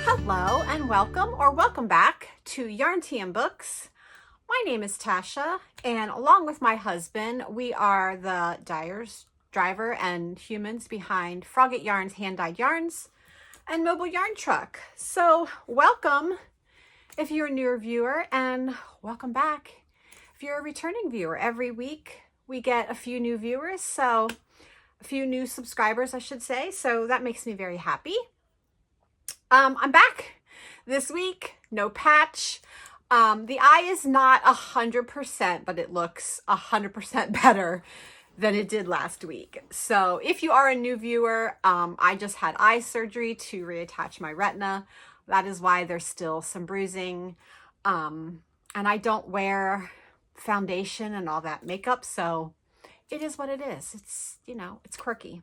Hello and welcome back to Yarn Tea and Books. My name is Tasha, and along with my husband, we are the dyers, driver, and humans behind Frogget Yarns Hand-Dyed Yarns and Mobile Yarn Truck. So welcome if you're a newer viewer, and welcome back if you're a returning viewer. Every week we get a few new viewers, so a few new subscribers, I should say, so that makes me very happy. I'm back this week, no patch. The eye is not 100%, but it looks 100% better than it did last week. So if you are a new viewer, I just had eye surgery to reattach my retina. That is why there's still some bruising. And I don't wear foundation and all that makeup, so it is what it is. It's, you know, it's quirky.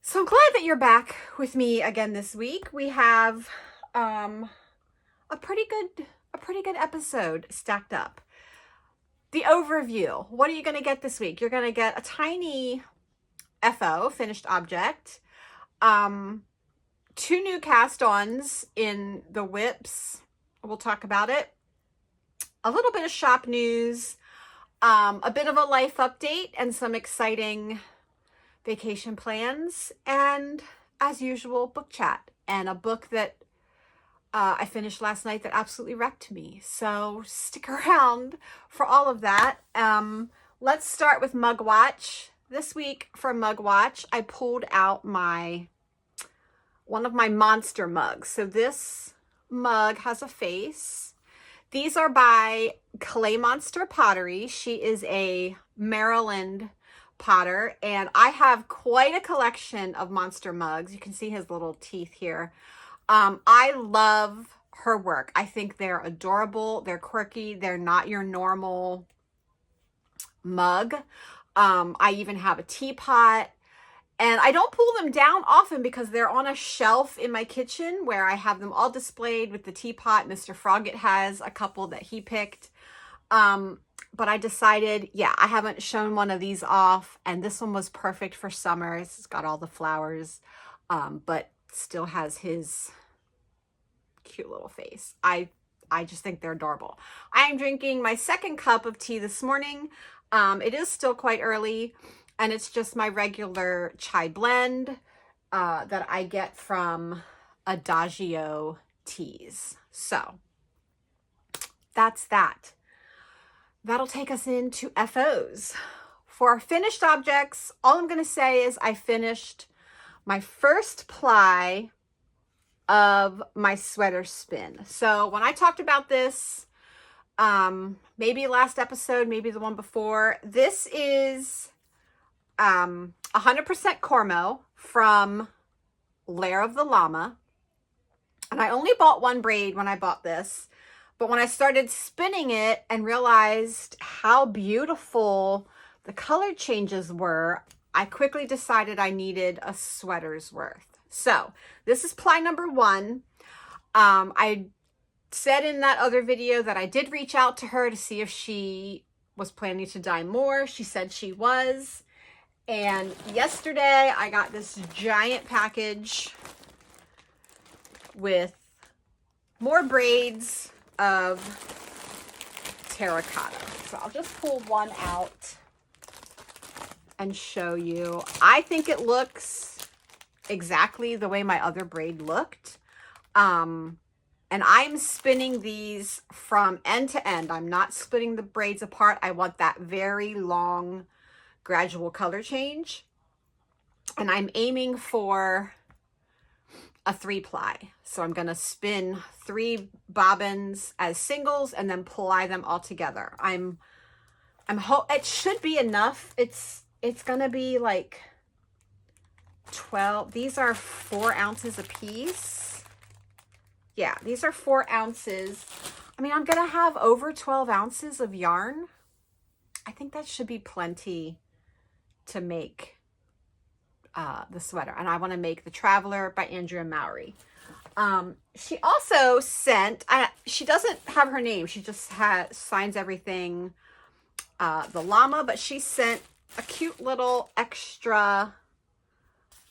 So I'm glad that you're back with me again this week. We have a pretty good episode stacked up. The overview. What are you going to get this week? You're going to get a tiny FO, finished object, 2 new cast-ons in the whips. We'll talk about it. A little bit of shop news, a bit of a life update, and some exciting vacation plans, and as usual, book chat, and a book that I finished last night that absolutely wrecked me. So stick around for all of that. Let's start with Mugwatch. This week for Mugwatch, I pulled out one of my monster mugs. So this mug has a face. These are by Clay Monster Pottery. She is a Maryland potter, and I have quite a collection of monster mugs. You can see his little teeth here. I love her work. I think they're adorable. They're quirky. They're not your normal mug. I even have a teapot, and I don't pull them down often because they're on a shelf in my kitchen where I have them all displayed with the teapot. Mr. Frogget has a couple that he picked. But I decided, yeah, I haven't shown one of these off, and this one was perfect for summer. It's got all the flowers, but still has his cute little face. I just think they're adorable. I'm drinking my second cup of tea this morning. It is still quite early, and it's just my regular chai blend that I get from Adagio Teas. So that's that. That'll take us into FOs. For our finished objects, all I'm going to say is I finished my first ply of my sweater spin. So when I talked about this, maybe last episode, maybe the one before, this is 100% Cormo from Lair of the Llama. And I only bought one braid when I bought this. But when I started spinning it and realized how beautiful the color changes were, I quickly decided I needed a sweater's worth. So this is ply number 1. I said in that other video that I did reach out to her to see if she was planning to dye more. She said she was. And yesterday I got this giant package with more braids of terracotta. So I'll just pull one out and show you. I think it looks exactly the way my other braid looked. And I'm spinning these from end to end. I'm not splitting the braids apart. I want that very long gradual color change. And I'm aiming for a 3-ply. So I'm going to spin 3 bobbins as singles and then ply them all together. It should be enough. It's going to be like 12. These are 4 ounces a piece. Yeah, these are 4 ounces. I mean, I'm going to have over 12 ounces of yarn. I think that should be plenty to make the sweater. And I want to make the Traveler by Andrea Mowry. She also sent, she doesn't have her name. She just signs everything, the llama, but she sent a cute little extra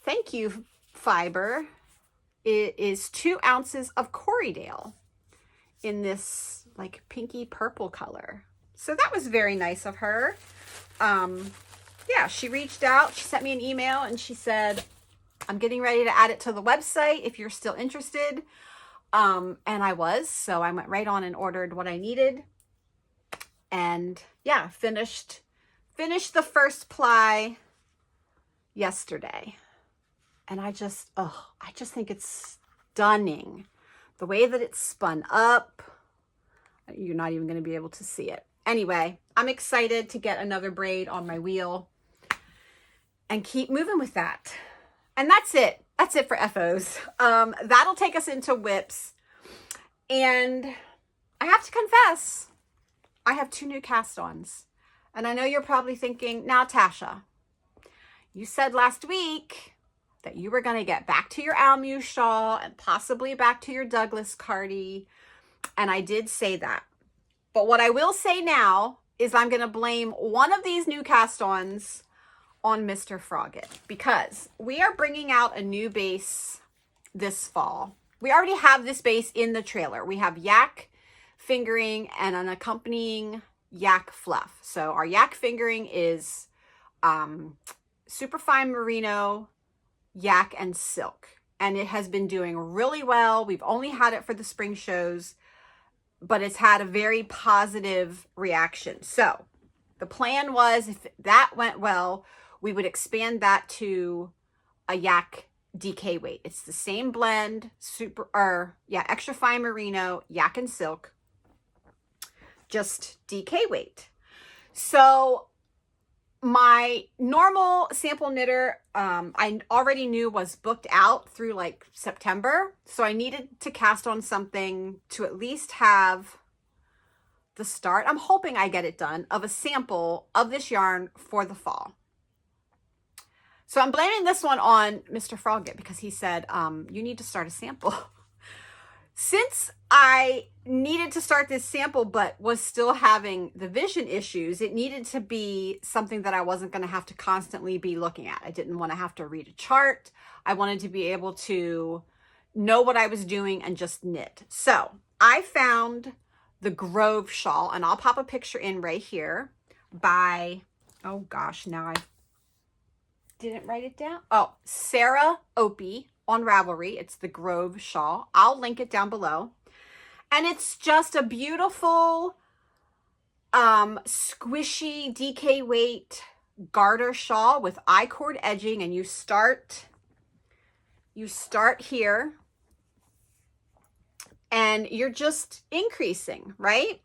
thank you fiber it is 2 ounces of Corriedale in this like pinky purple color. So that was very nice of her. Yeah, she reached out, she sent me an email and she said, I'm getting ready to add it to the website if you're still interested. And I was, so I went right on and ordered what I needed. And yeah, finished the first ply yesterday. And I just think it's stunning. The way that it's spun up, you're not even going to be able to see it. Anyway, I'm excited to get another braid on my wheel and keep moving with that. And that's it. That's it for FOs. That'll take us into whips. And I have to confess, I have 2 new cast ons. And I know you're probably thinking, now, Tasha, you said last week that you were going to get back to your Almu shawl and possibly back to your Douglas Cardi. And I did say that. But what I will say now is I'm going to blame one of these new cast ons on Mr. Frogget, because we are bringing out a new base this fall. We already have this base in the trailer. We have yak fingering and an accompanying yak fluff. So our yak fingering is superfine merino, yak, and silk. And it has been doing really well. We've only had it for the spring shows, but it's had a very positive reaction. So the plan was, if that went well, we would expand that to a yak DK weight. It's the same blend, extra fine merino, yak, and silk, just DK weight. So my normal sample knitter, I already knew was booked out through like September. So I needed to cast on something to at least have the start. I'm hoping I get it done of a sample of this yarn for the fall. So I'm blaming this one on Mr. Frogget because he said, you need to start a sample. Since I needed to start this sample but was still having the vision issues, it needed to be something that I wasn't going to have to constantly be looking at. I didn't want to have to read a chart. I wanted to be able to know what I was doing and just knit. So I found the Grove shawl, and I'll pop a picture in right here by, oh gosh, now I didn't write it down. Oh, Sarah Opie on Ravelry. It's the Grove shawl. I'll link it down below. And it's just a beautiful, squishy DK weight garter shawl with I-cord edging. And you start here and you're just increasing, right?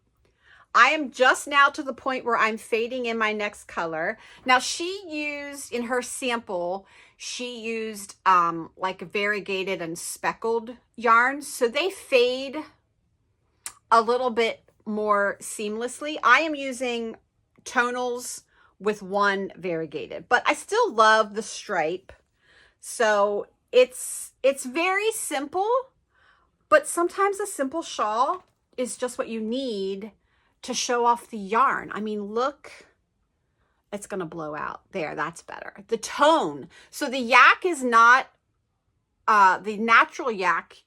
I am just now to the point where I'm fading in my next color. Now she used, in her sample, she used like variegated and speckled yarns. So they fade a little bit more seamlessly. I am using tonals with 1 variegated, but I still love the stripe. So it's very simple, but sometimes a simple shawl is just what you need to show off the yarn. I mean, look, it's going to blow out there. That's better. The tone. So the yak is not, the natural yak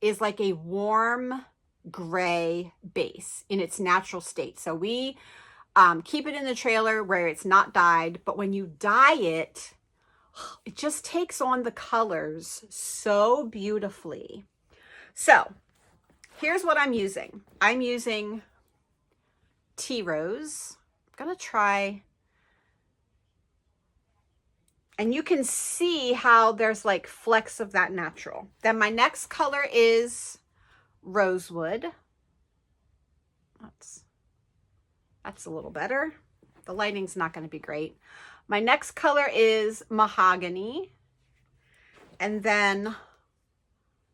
is like a warm gray base in its natural state. So we keep it in the trailer where it's not dyed, but when you dye it, it just takes on the colors so beautifully. So here's what I'm using. I'm using Tea Rose. I'm gonna try, and you can see how there's like flecks of that natural. Then my next color is Rosewood. That's a little better. The lighting's not going to be great. My next color is Mahogany, and then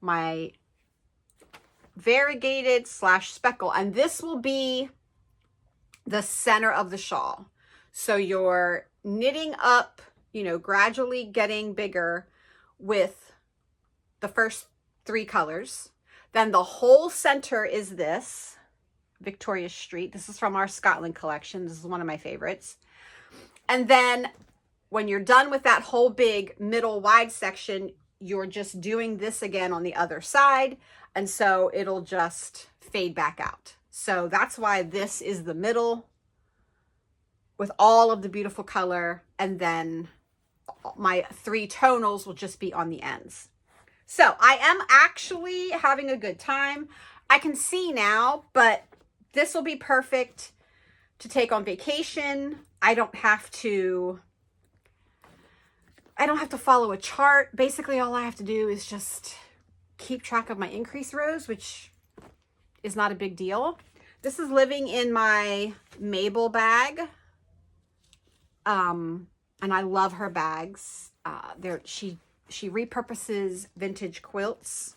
my variegated / speckle, and this will be the center of the shawl. So you're knitting up, you know, gradually getting bigger with the first 3 colors. Then the whole center is this Victoria Street. This is from our Scotland collection. This is one of my favorites. And then when you're done with that whole big middle wide section, you're just doing this again on the other side. And so it'll just fade back out. So that's why this is the middle with all of the beautiful color. And then my 3 tonals will just be on the ends. So I am actually having a good time. I can see now, but this will be perfect to take on vacation. I don't have to follow a chart. Basically, all I have to do is just keep track of my increase rows, which is not a big deal. This is living in my Mabel bag. And I love her bags. She repurposes vintage quilts.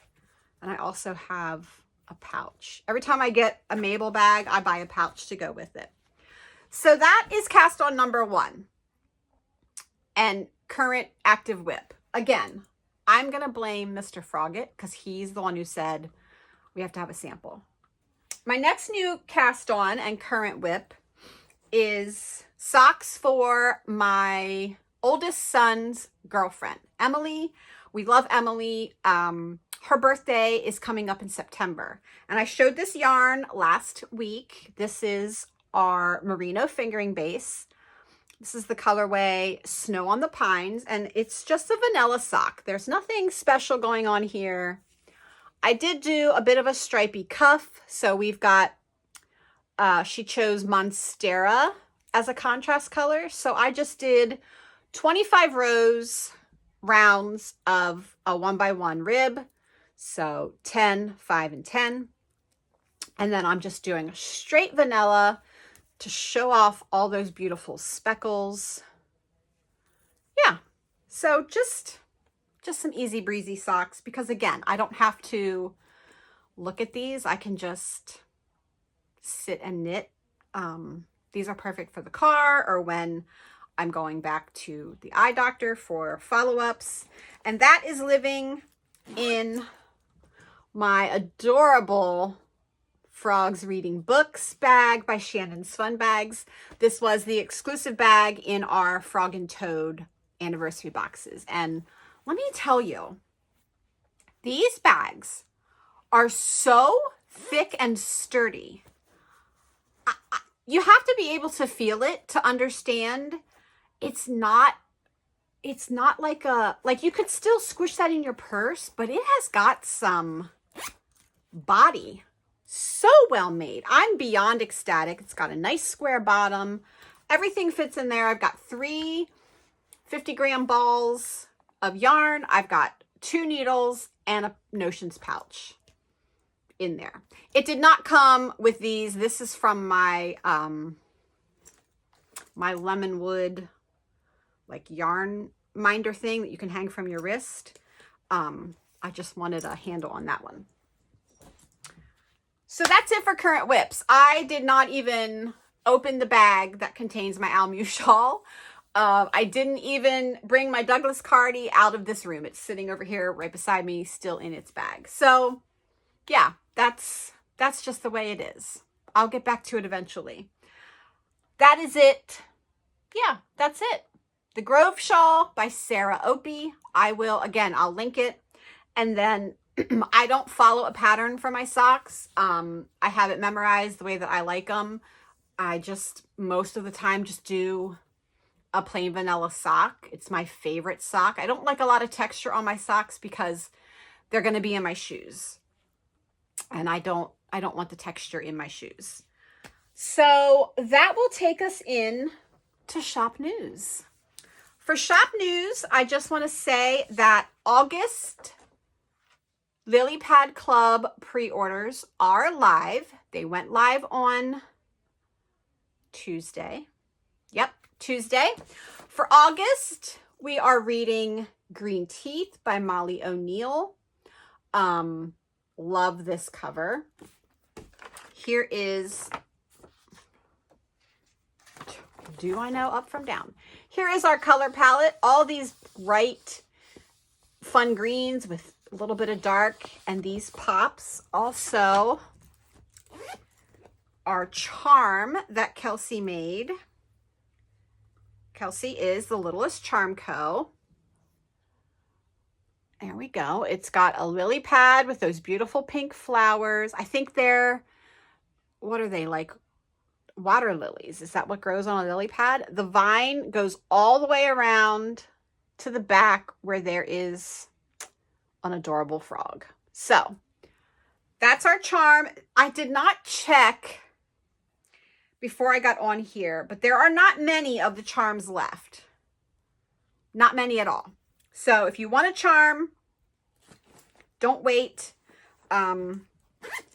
And I also have a pouch. Every time I get a Mabel bag, I buy a pouch to go with it. So that is cast on number 1. And current active whip. Again, I'm going to blame Mr. Froggett because he's the one who said we have to have a sample. My next new cast on and current whip is socks for my oldest son's girlfriend, Emily. We love Emily. Her birthday is coming up in September. And I showed this yarn last week. This is our merino fingering base. This is the colorway Snow on the Pines, and it's just a vanilla sock. There's nothing special going on here. I did do a bit of a stripy cuff. So we've got, she chose Monstera as a contrast color. So I just did 25 rounds of a 1x1 rib. So 10, 5, and 10. And then I'm just doing a straight vanilla to show off all those beautiful speckles. Yeah, so just some easy breezy socks because again, I don't have to look at these. I can just sit and knit. These are perfect for the car or when I'm going back to the eye doctor for follow-ups. And that is living in my adorable Frogs Reading Books bag by Shannon's Fun Bags. This was the exclusive bag in our Frog and Toad anniversary boxes. And let me tell you, these bags are so thick and sturdy. You have to be able to feel it to understand. It's not like you could still squish that in your purse, but it has got some body. So well made. I'm beyond ecstatic. It's got a nice square bottom. Everything fits in there. I've got 3 50-gram balls of yarn. I've got 2 needles and a notions pouch in there. It did not come with these. This is from my my lemon wood like yarn minder thing that you can hang from your wrist. I just wanted a handle on that one. So that's it for current whips. I did not even open the bag that contains my Almu shawl. I didn't even bring my Douglas Cardi out of this room. It's sitting over here right beside me, still in its bag. So yeah, that's just the way it is. I'll get back to it eventually. That is it. Yeah, that's it. The Grove Shawl by Sarah Opie. I'll link it. And then I don't follow a pattern for my socks. I have it memorized the way that I like them. I just, most of the time, just do a plain vanilla sock. It's my favorite sock. I don't like a lot of texture on my socks because they're going to be in my shoes. And I don't want the texture in my shoes. So that will take us in to shop news. For shop news, I just want to say that August Lilypad Club pre-orders are live. They went live on Tuesday. Yep, Tuesday. For August, we are reading Green Teeth by Molly O'Neill. Love this cover. Here is, do I know up from down? Here is our color palette. All these bright, fun greens with a little bit of dark, and these pops. Also, our charm that Kelsey made. Kelsey is the Littlest Charm Co. There we go. It's got a lily pad with those beautiful pink flowers. I think they're, what are they, like water lilies? Is that what grows on a lily pad? The vine goes all the way around to the back where there is an adorable frog. So that's our charm. I did not check before I got on here, but there are not many of the charms left. Not many at all. So if you want a charm, don't wait.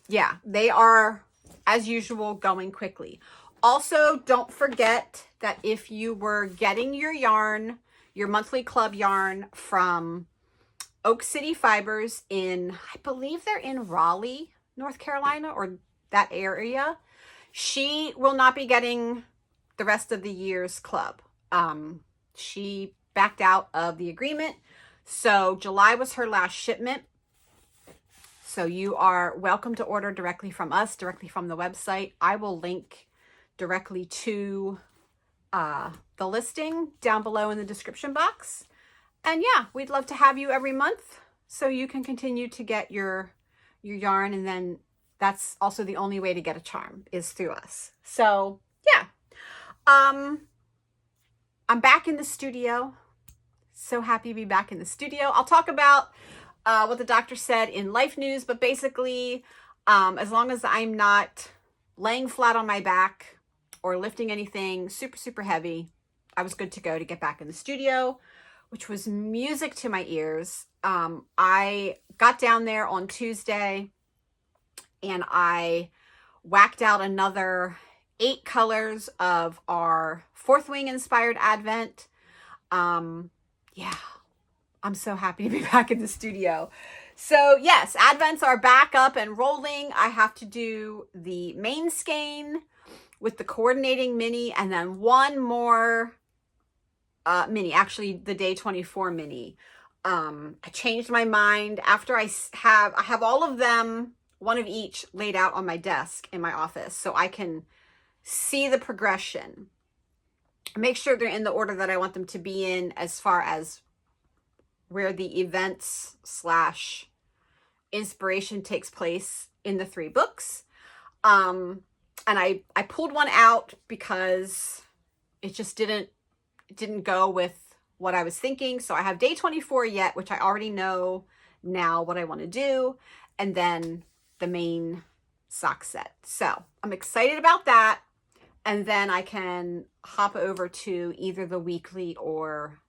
Yeah, they are, as usual, going quickly. Also, don't forget that if you were getting your yarn, your monthly club yarn from Oak City Fibers in, I believe they're in Raleigh, North Carolina, or that area, she will not be getting the rest of the year's club. She backed out of the agreement. So July was her last shipment. So you are welcome to order directly from us, directly from the website. I will link directly to the listing down below in the description box. And yeah, we'd love to have you every month so you can continue to get your yarn. And then that's also the only way to get a charm is through us. So yeah, I'm back in the studio. So happy to be back in the studio. I'll talk about what the doctor said in life news, but basically, as long as I'm not laying flat on my back or lifting anything super heavy, I was good to go to get back in the studio, which was music to my ears. I got down there on Tuesday and I whacked out another 8 colors of our Fourth Wing inspired Advent. Yeah, I'm so happy to be back in the studio. So yes, Advents are back up and rolling. I have to do the main skein with the coordinating mini and then one more mini, actually the day 24 mini. I changed my mind after I have all of them, one of each, laid out on my desk in my office so I can see the progression. Make sure they're in the order that I want them to be in as far as where the events / inspiration takes place in the 3 books. And I pulled one out because it just didn't go with what I was thinking. So I have day 24 yet, which I already know now what I want to do. And then the main sock set. So I'm excited about that. And then I can hop over to either the weekly or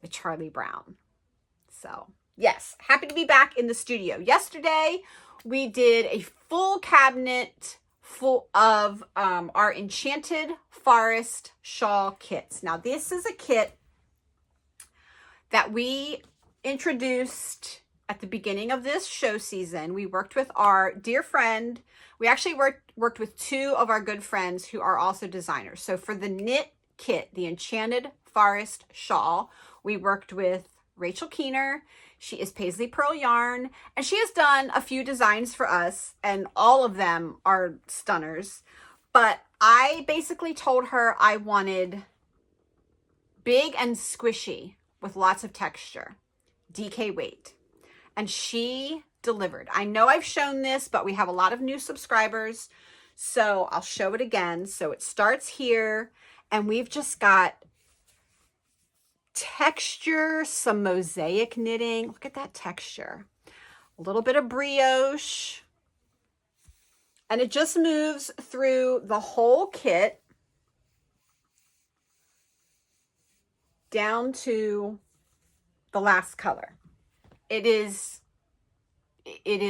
the Charlie Brown. So yes, happy to be back in the studio. Yesterday, we did a full cabinet full of our Enchanted Forest Shawl kits. Now, this is a kit that we introduced at the beginning of this show season. We worked with our dear friend. We actually worked with 2 of our good friends who are also designers. So for the knit kit, the Enchanted Forest Shawl, we worked with Rachel Keener. She is Paisley Pearl Yarn, and she has done a few designs for us, and all of them are stunners. But I basically told her I wanted big and squishy with lots of texture, DK weight, and she delivered. I know I've shown this, but we have a lot of new subscribers, so I'll show it again. So it starts here, and we've just got texture, some mosaic knitting. Look at that texture. A little bit of brioche. And it just moves through the whole kit down to the last color. It is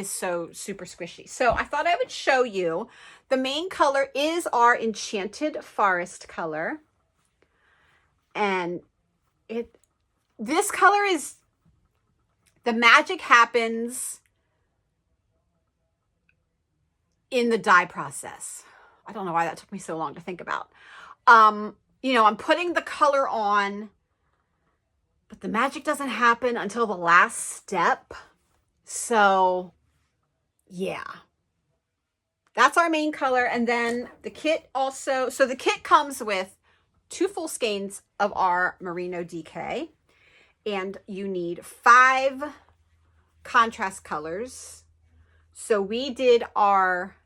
so super squishy. So I thought I would show you. The main color is our Enchanted Forest color. And this color is, the magic happens in the dye process. I don't know why that took me so long to think about. You know, I'm putting the color on, but the magic doesn't happen until the last step. So yeah, that's our main color. And then the kit also, so the kit comes with 2 full skeins of our Merino DK, and you need 5 contrast colors. So we did our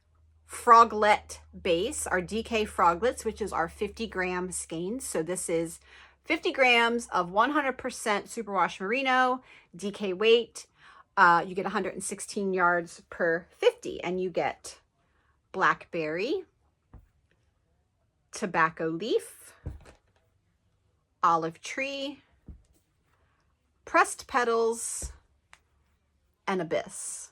froglet base, our DK froglets, which is our 50-gram skeins. So this is 50 grams of 100% superwash merino, DK weight. You get 116 yards per 50, and you get blackberry, tobacco leaf, olive tree, pressed petals, and abyss.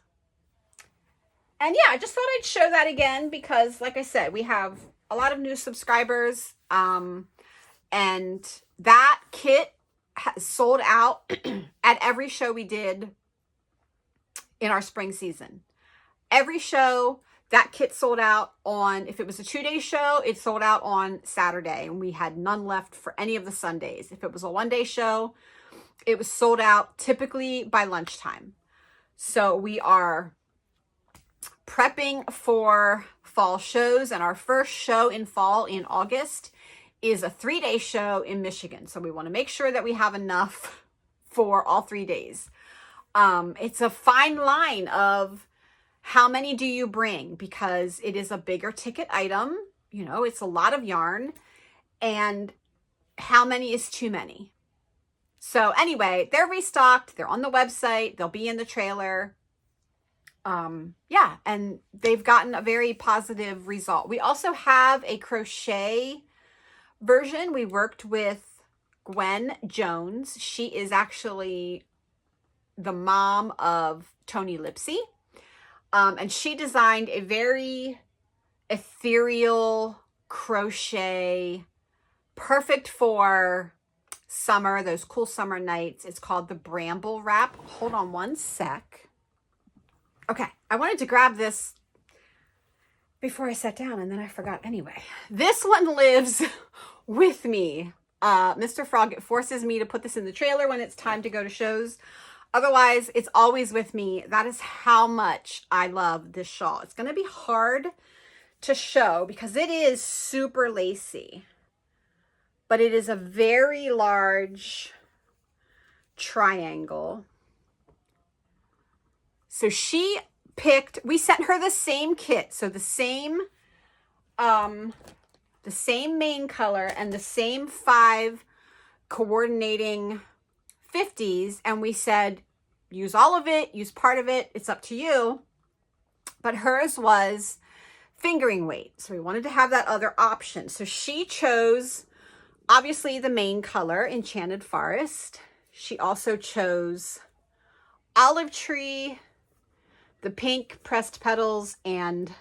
And yeah, I just thought I'd show that again because, like I said, we have a lot of new subscribers, and that kit sold out at every show we did in our spring season. Every show, that kit sold out on, if it was a 2-day show, it sold out on Saturday, and we had none left for any of the Sundays. If it was a 1-day show, it was sold out typically by lunchtime. So we are prepping for fall shows, and our first show in fall in August is a 3-day show in Michigan. So we want to make sure that we have enough for all 3 days. It's a fine line of how many do you bring, because it is a bigger ticket item. You know, it's a lot of yarn, and how many is too many? So anyway, they're restocked. They're on the website. They'll be in the trailer. Yeah, and they've gotten a very positive result. We also have a crochet version. We worked with Gwen Jones. She is actually the mom of Tony Lipsy. And she designed a very ethereal crochet, perfect for summer, those cool summer nights. It's called the Bramble Wrap. Hold on one sec. Okay, I wanted to grab this before I sat down, and then I forgot anyway. This one lives with me. Mr. Frog forces me to put this in the trailer when it's time to go to shows. Otherwise, it's always with me. That is how much I love this shawl. It's going to be hard to show because it is super lacy, but it is a very large triangle. So she picked, we sent her the same kit. So the same main color and the same 5 coordinating 50s. And we said, use all of it, use part of it. It's up to you. But hers was fingering weight. So we wanted to have that other option. So she chose, obviously, the main color, Enchanted Forest. She also chose olive tree, the pink pressed petals, and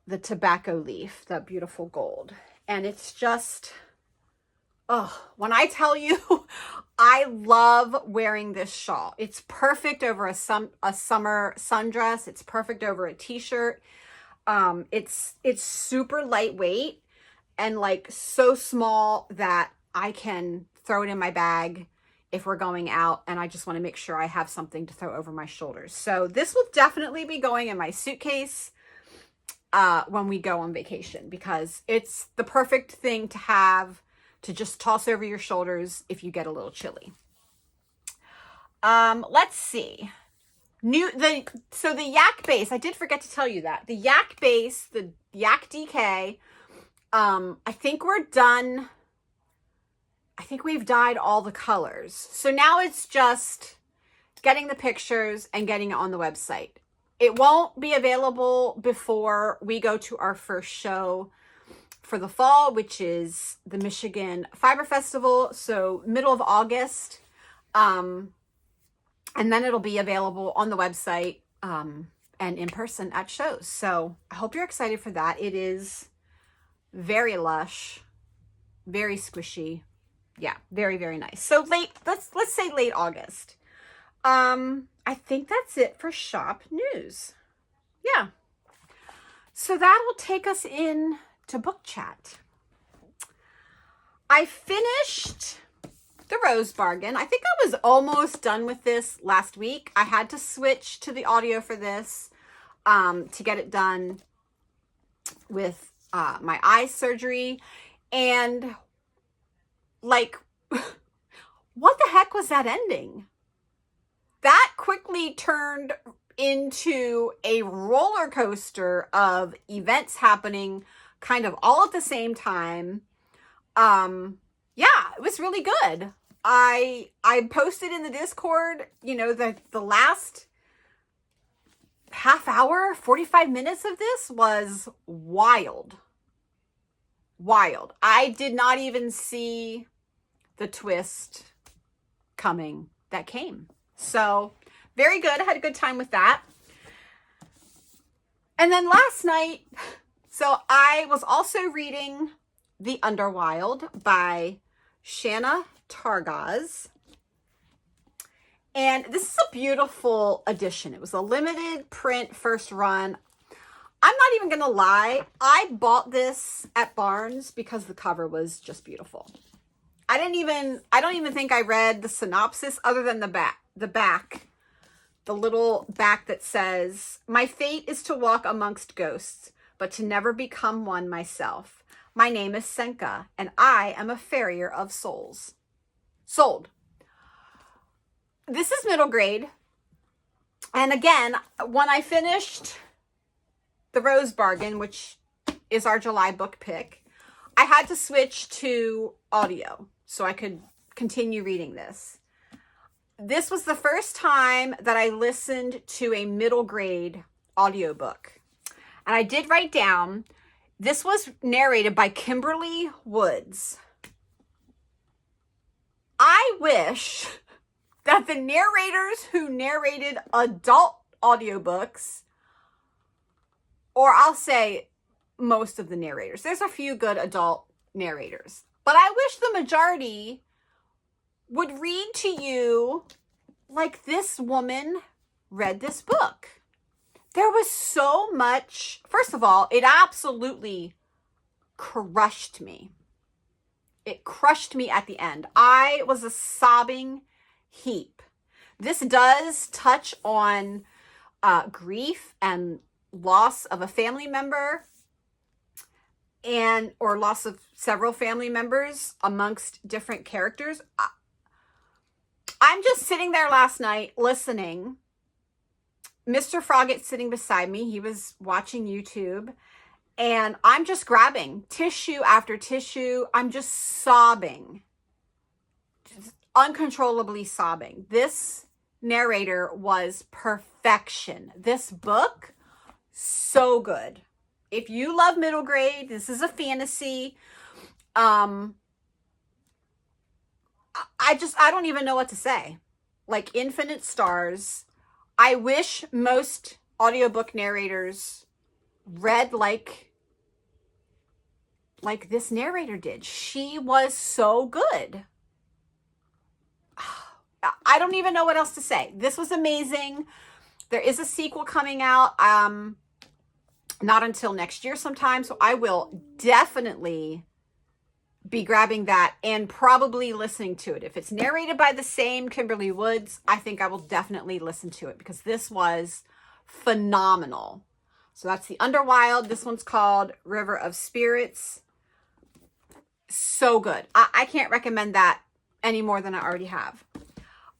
the tobacco leaf, the beautiful gold. And it's just, oh, when I tell you, I love wearing this shawl. It's perfect over a summer sundress. It's perfect over a t-shirt. It's super lightweight and like so small that I can throw it in my bag if we're going out, and I just want to make sure I have something to throw over my shoulders. So this will definitely be going in my suitcase when we go on vacation, because it's the perfect thing to have to just toss over your shoulders if you get a little chilly. Let's see. So the yak base, I did forget to tell you that. The yak base, the yak DK, I think we're done. I think we've dyed all the colors. So now it's just getting the pictures and getting it on the website. It won't be available before we go to our first show for the fall, which is the Michigan Fiber Festival. So middle of August. And then it'll be available on the website and in person at shows. So I hope you're excited for that. It is very lush, very squishy. Yeah, very, very nice. So let's say late August. I think that's it for shop news. Yeah. So that will take us in to book chat. I finished the Rose Bargain. I think I was almost done with this last week. I had to switch to the audio for this to get it done with my eye surgery. And like, what the heck was that ending? that quickly turned into a roller coaster of events happening kind of all at the same time. Yeah, it was really good. I posted in the Discord, you know, the last half hour, 45 minutes of this was wild. Wild. I did not even see the twist coming that came. So, very good. I had a good time with that. And then last night, so I was also reading The Underwild by Shanna Targaz. And this is a beautiful edition. It was a limited print first run. I'm not even going to lie. I bought this at Barnes because the cover was just beautiful. I don't even think I read the synopsis other than the back, the little back that says, "My fate is to walk amongst ghosts, but to never become one myself. My name is Senka, and I am a farrier of souls." Sold. This is middle grade. And again, when I finished The Rose Bargain, which is our July book pick, I had to switch to audio so I could continue reading this. This was the first time that I listened to a middle grade audiobook. And I did write down, this was narrated by Kimberly Woods. I wish that the narrators who narrated adult audiobooks, or I'll say most of the narrators, there's a few good adult narrators, but I wish the majority would read to you like this woman read this book. There was so much. First of all, it absolutely crushed me. It crushed me at the end. I was a sobbing heap. This does touch on grief and loss of a family member, or loss of several family members amongst different characters. I'm just sitting there last night listening. Mr. Froggett's sitting beside me. He was watching YouTube. And I'm just grabbing tissue after tissue. I'm just sobbing. Just uncontrollably sobbing. This narrator was perfection. This book, so good. If you love middle grade, this is a fantasy. I don't even know what to say. Like, infinite stars. I wish most audiobook narrators read like this narrator did. She was so good. I don't even know what else to say. This was amazing. There is a sequel coming out. Not until next year sometime. So I will definitely be grabbing that and probably listening to it. If it's narrated by the same Kimberly Woods, I think I will definitely listen to it because this was phenomenal. So that's The Underwild. This one's called River of Spirits. So good. I can't recommend that any more than I already have.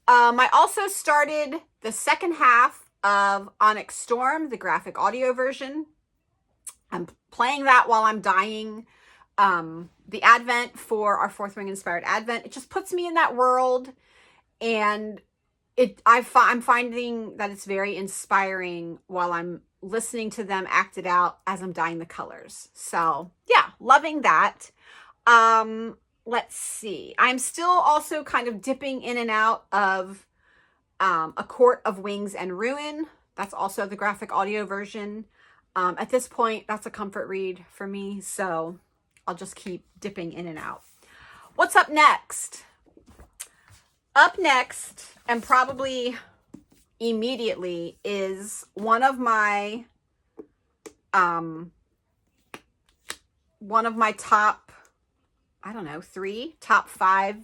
I also started the second half of Onyx Storm, the graphic audio version. I'm playing that while I'm dying the Advent for our Fourth Ring Inspired Advent. It just puts me in that world, and I'm finding that it's very inspiring while I'm listening to them act it out as I'm dyeing the colors. So yeah, loving that. Let's see. I'm still also kind of dipping in and out of A Court of Wings and Ruin. That's also the graphic audio version. At this point, that's a comfort read for me, so I'll just keep dipping in and out. What's up next? Up next, and probably immediately, is one of my top, I don't know, top 5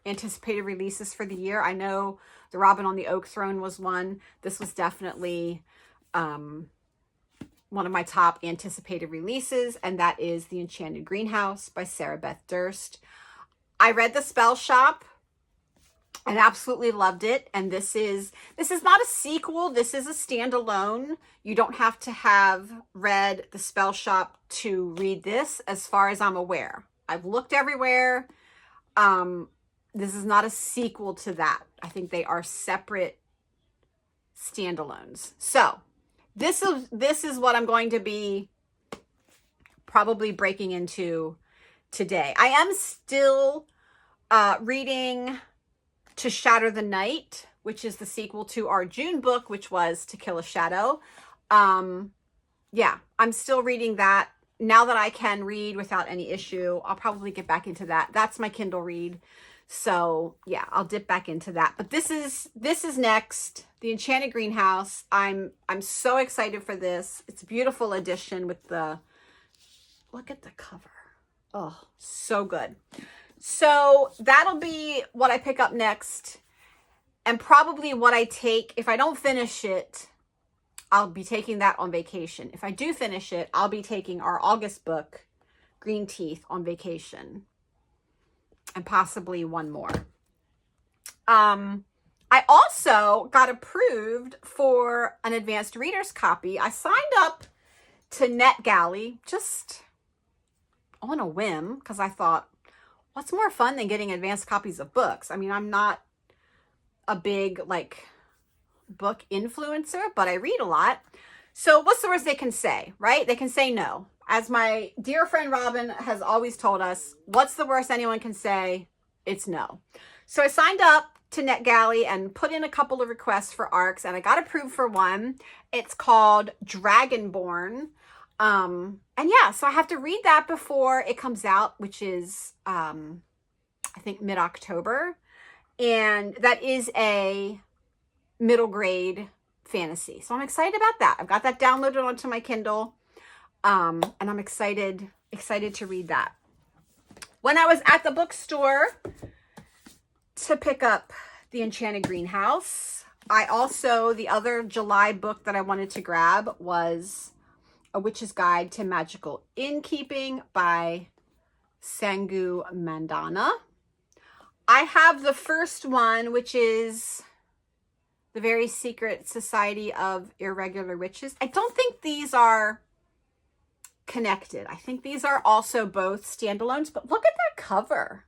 anticipated releases for the year. I know The Robin on the Oak Throne was one. This was definitely one of my top anticipated releases, and that is The Enchanted Greenhouse by Sarah Beth Durst. I read The Spell Shop. and absolutely loved it. And this is not a sequel. This is a standalone. You don't have to have read The Spell Shop to read this, as far as I'm aware. I've looked everywhere. This is not a sequel to that. I think they are separate standalones. So this is what I'm going to be probably breaking into today. I am still reading To Shatter the Night, which is the sequel to our June book, which was To Kill a Shadow. Yeah, I'm still reading that. Now that I can read without any issue, I'll probably get back into that. That's my Kindle read. So yeah, I'll dip back into that. But this is next, The Enchanted Greenhouse. I'm so excited for this. It's a beautiful edition with the, look at the cover. Oh, so good. So that'll be what I pick up next, and probably what I take. If I don't finish it, I'll be taking that on vacation. If I do finish it, I'll be taking our August book, Green Teeth, on vacation, and possibly one more. I also got approved for an advanced reader's copy. I signed up to NetGalley just on a whim, because I thought, what's more fun than getting advanced copies of books? I mean, I'm not a big book influencer, but I read a lot. So what's the worst they can say, right? They can say no. As my dear friend Robin has always told us, what's the worst anyone can say? It's no. So I signed up to NetGalley and put in a couple of requests for ARCs, and I got approved for one. It's called Dragonborn. And yeah, so I have to read that before it comes out, which is, I think mid-October. And that is a middle grade fantasy. So I'm excited about that. I've got that downloaded onto my Kindle. And I'm excited to read that. When I was at the bookstore to pick up The Enchanted Greenhouse, the other July book that I wanted to grab was A Witch's Guide to Magical Innkeeping by Sangu Mandana. I have the first one, which is The Very Secret Society of Irregular Witches. I don't think these are connected. I think these are also both standalones, but look at that cover.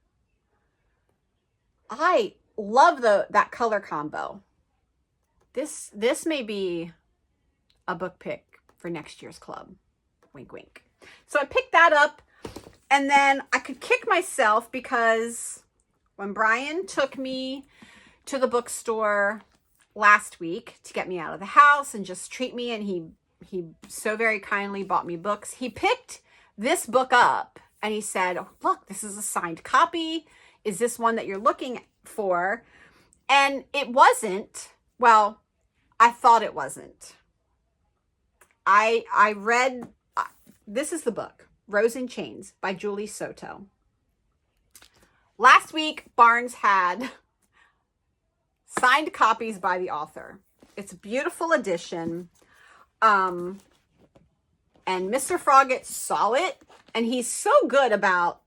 I love that color combo. This may be a book pick for next year's club. Wink, wink. So I picked that up, and then I could kick myself because when Brian took me to the bookstore last week to get me out of the house and just treat me, and he so very kindly bought me books. He picked this book up and he said, look, this is a signed copy. Is this one that you're looking for? And it wasn't. Well, I thought it wasn't. I read, this is the book, Rose in Chains by Julie Soto. Last week, Barnes had signed copies by the author. It's a beautiful edition. And Mr. Froggett saw it, and he's so good about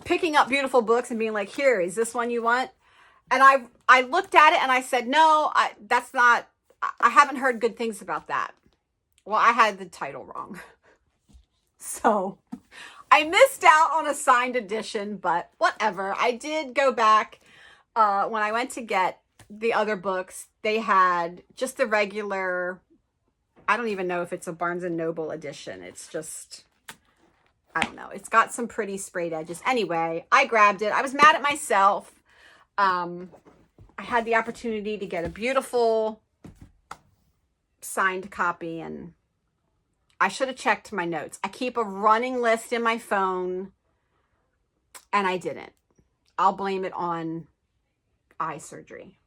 picking up beautiful books and being like, here, is this one you want? And I looked at it and I said, no, I haven't heard good things about that. Well, I had the title wrong. So I missed out on a signed edition, but whatever. I did go back when I went to get the other books. They had just the regular, I don't even know if it's a Barnes & Noble edition. It's just, I don't know. It's got some pretty sprayed edges. Anyway, I grabbed it. I was mad at myself. I had the opportunity to get a beautiful signed copy, and I should have checked my notes. I keep a running list in my phone, and I didn't. I'll blame it on eye surgery.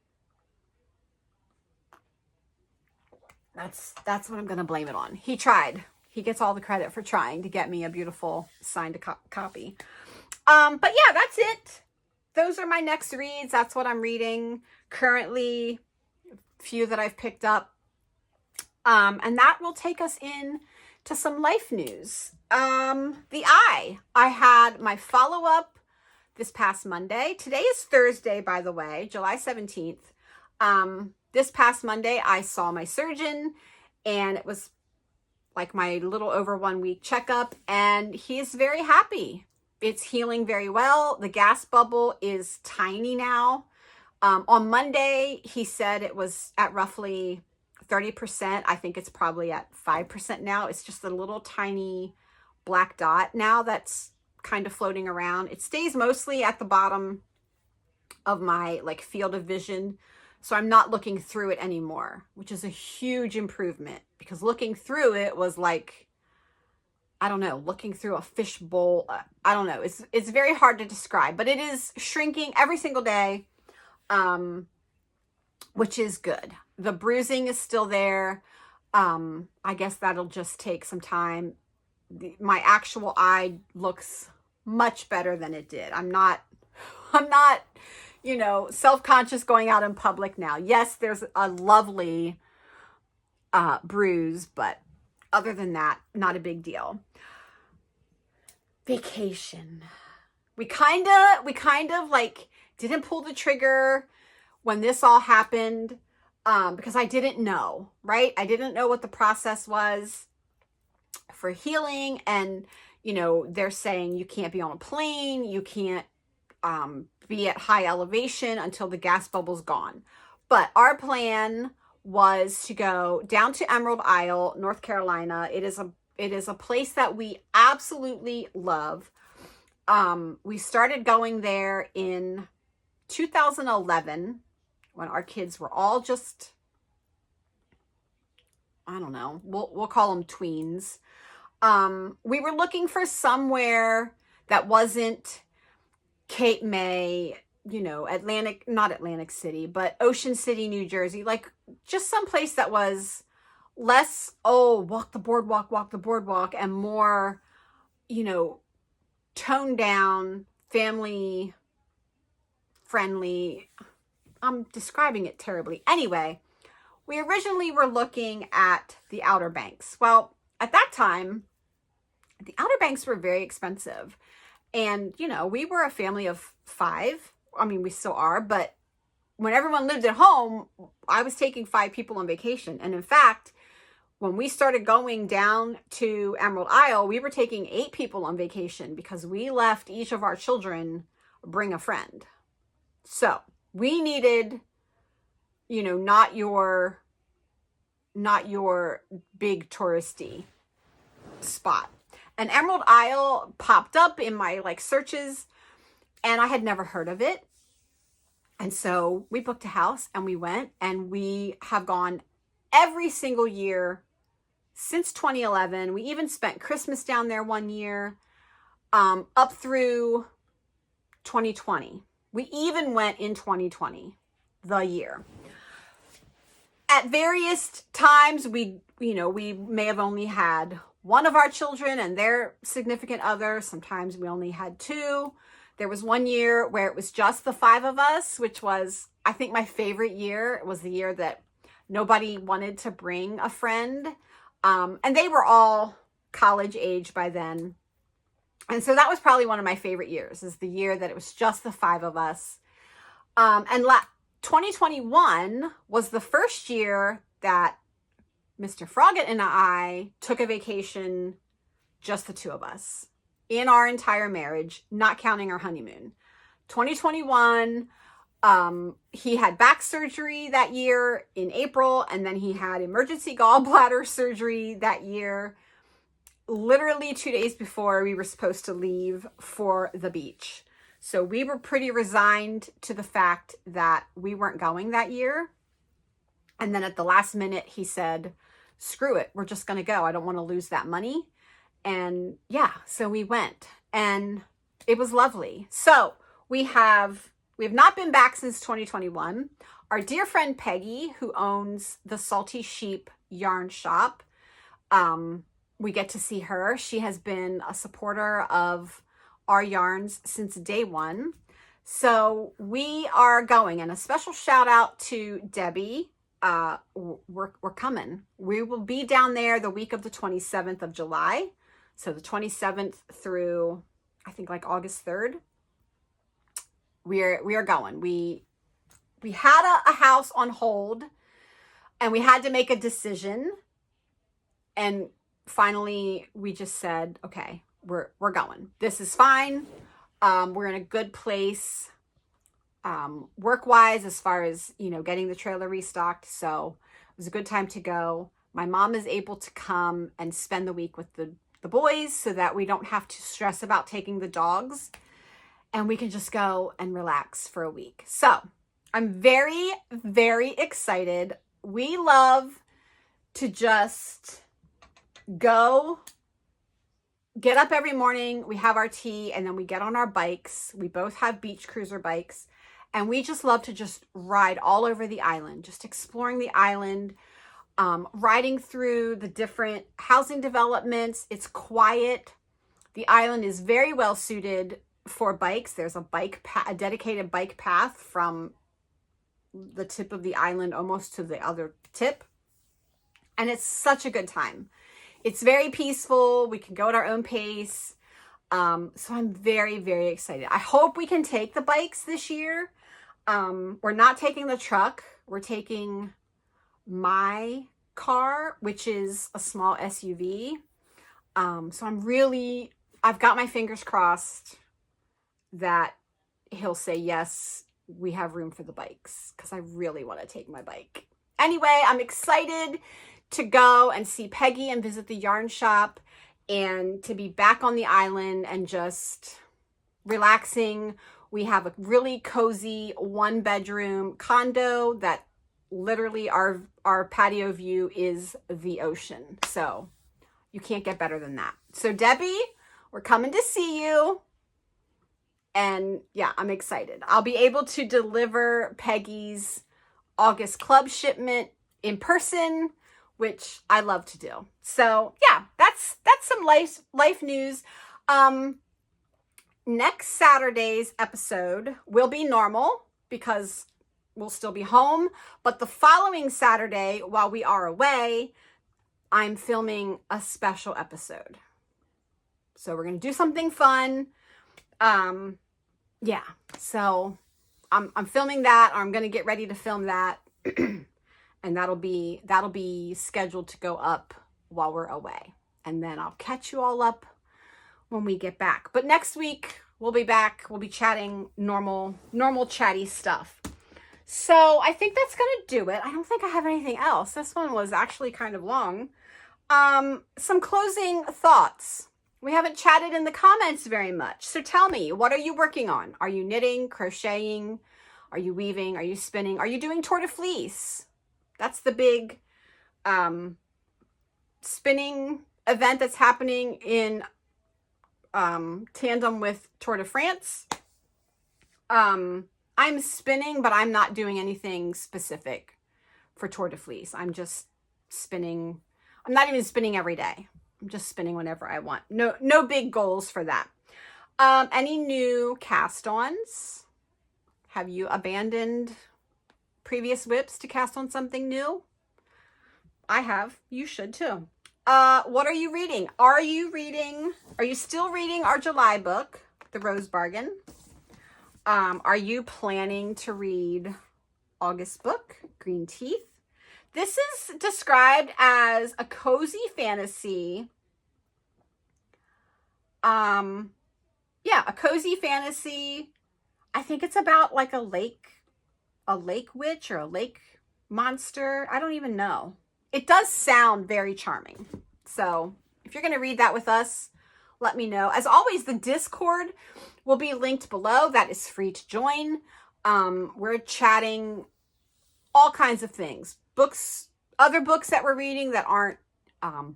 That's what I'm going to blame it on. He tried. He gets all the credit for trying to get me a beautiful signed copy. But yeah, that's it. Those are my next reads. That's what I'm reading currently. A few that I've picked up. And that will take us in to some life news. The Eye. I had my follow-up, this past Monday. Today is Thursday, by the way, July 17th. This past Monday, I saw my surgeon, and it was like my little over 1 week checkup, and he is very happy. It's healing very well. The gas bubble is tiny now. On Monday, he said it was at roughly 30%. I think it's probably at 5% now. It's just a little tiny black dot now that's kind of floating around. It stays mostly at the bottom of my like field of vision. So I'm not looking through it anymore, which is a huge improvement, because looking through it was like, I don't know, looking through a fish bowl. I don't know. It's very hard to describe, but it is shrinking every single day, which is good. The bruising is still there. I guess that'll just take some time. My actual eye looks much better than it did. I'm not, you know, self-conscious going out in public now. Yes, there's a lovely bruise, but other than that, not a big deal. Vacation. We kind of like didn't pull the trigger when this all happened, because I didn't know, right? I didn't know what the process was for healing. And, you know, they're saying you can't be on a plane, you can't be at high elevation until the gas bubble's gone. But our plan was to go down to Emerald Isle, North Carolina. It is a place that we absolutely love. We started going there in 2011 when our kids were all just, I don't know, we'll call them tweens. We were looking for somewhere that wasn't Cape May, you know, not Atlantic City, but Ocean City, New Jersey, like just someplace that was less, walk the boardwalk, and more, you know, toned down, family friendly. I'm describing it terribly. Anyway, we originally were looking at the Outer Banks. Well, at that time, the Outer Banks were very expensive. And, you know, we were a family of 5. I mean, we still are, but when everyone lived at home, I was taking 5 people on vacation. And in fact, when we started going down to Emerald Isle, we were taking 8 people on vacation because we left each of our children bring a friend. So we needed, you know, not your big touristy spot. And Emerald Isle popped up in my like searches, and I had never heard of it. And so we booked a house and we went, and we have gone every single year since 2011. We even spent Christmas down there one year, up through 2020. We even went in 2020, the year. At various times, we may have only had one of our children and their significant other. Sometimes we only had 2. There was one year where it was just the 5 of us, which was, I think, my favorite year. It was the year that nobody wanted to bring a friend. And they were all college age by then. And so that was probably one of my favorite years, is the year that it was just the 5 of us. And 2021 was the first year that Mr. Froggatt and I took a vacation, just the 2 of us, in our entire marriage, not counting our honeymoon. 2021, he had back surgery that year in April, and then he had emergency gallbladder surgery that year, literally 2 days before we were supposed to leave for the beach. So we were pretty resigned to the fact that we weren't going that year. And then at the last minute, he said, screw it, we're just going to go. I don't want to lose that money. And yeah, so we went, and it was lovely. So we have not been back since 2021. Our dear friend Peggy, who owns the Salty Sheep yarn shop, we get to see her. She has been a supporter of our yarns since day one. So we are going, and a special shout out to Debbie. We're coming. We will be down there the week of the 27th of July. So the 27th through, I think, like August 3rd. we are going. We had a house on hold, and we had to make a decision. And finally, we just said, okay, we're going. This is fine. We're in a good place, work-wise, as far as, getting the trailer restocked. So it was a good time to go. My mom is able to come and spend the week with the boys so that we don't have to stress about taking the dogs, and we can just go and relax for a week. So I'm very, very excited. We love to just go, get up every morning, we have our tea, and then we get on our bikes. We both have beach cruiser bikes, and we just love to just ride all over the island, just exploring the island, riding through the different housing developments. It's quiet. The island is very well suited for bikes. There's a dedicated bike path from the tip of the island almost to the other tip. And it's such a good time. It's very peaceful. We can go at our own pace. So I'm very, very excited. I hope we can take the bikes this year. We're not taking the truck. We're taking my car, which is a small SUV. So I've got my fingers crossed that he'll say, yes, we have room for the bikes, because I really want to take my bike. Anyway, I'm excited to go and see Peggy and visit the yarn shop, and to be back on the island and just relaxing. We have a really cozy 1-bedroom condo that literally our patio view is the ocean. So you can't get better than that. So Debbie, we're coming to see you. And yeah, I'm excited. I'll be able to deliver Peggy's August club shipment in person, which I love to do. So yeah, that's some life news. Next Saturday's episode will be normal because we'll still be home. But the following Saturday, while we are away, I'm filming a special episode. So we're going to do something fun. Yeah, so I'm filming that, or I'm going to get ready to film that. And that'll be scheduled to go up while we're away. And then I'll catch you all up when we get back. But next week we'll be back. We'll be chatting normal chatty stuff. So I think that's going to do it. I don't think I have anything else. This one was actually kind of long. Some closing thoughts. We haven't chatted in the comments very much. So tell me, what are you working on? Are you knitting, crocheting? Are you weaving? Are you spinning? Are you doing tour de fleece? That's the big spinning event that's happening in tandem with Tour de France. I'm spinning, but I'm not doing anything specific for Tour de fleece. I'm just spinning. I'm not even spinning every day. I'm just spinning whenever I want. No big goals for that. Any new cast ons? Have you abandoned previous whips to cast on something new? I have. You should too. What are you reading? Are you still reading our July book, The Rose Bargain? Are you planning to read August book, Green Teeth? This is described as a cozy fantasy. Yeah, a cozy fantasy. I think it's about like a lake witch or a lake monster. I don't even know. It does sound very charming. So if you're going to read that with us, let me know. As always, the Discord will be linked below. That is free to join. We're chatting all kinds of things. Books, other books that we're reading that aren't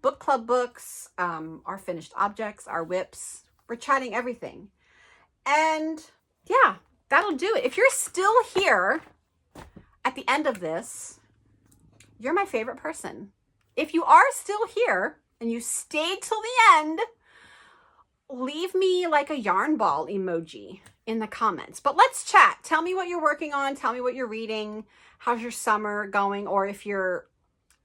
book club books, our finished objects, our whips. We're chatting everything. And yeah, that'll do it. If you're still here at the end of this, you're my favorite person. If you are still here and you stayed till the end, leave me like a yarn ball emoji in the comments. But let's chat. Tell me what you're working on. Tell me what you're reading. How's your summer going? Or if you're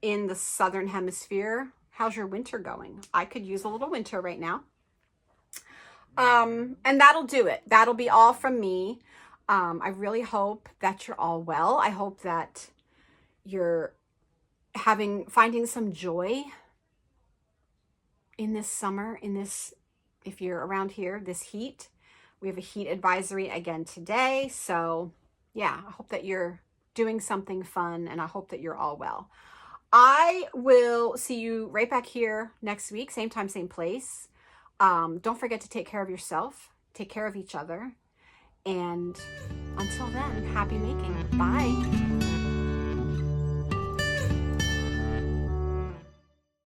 in the southern hemisphere, how's your winter going? I could use a little winter right now. And that'll do it. That'll be all from me. I really hope that you're all well. I hope that you're finding some joy in this summer, if you're around here, this heat. We have a heat advisory again today. So yeah, I hope that you're doing something fun, and I hope that you're all well. I will see you right back here next week, same time, same place. Don't forget to take care of yourself, take care of each other. And until then, happy making. Bye.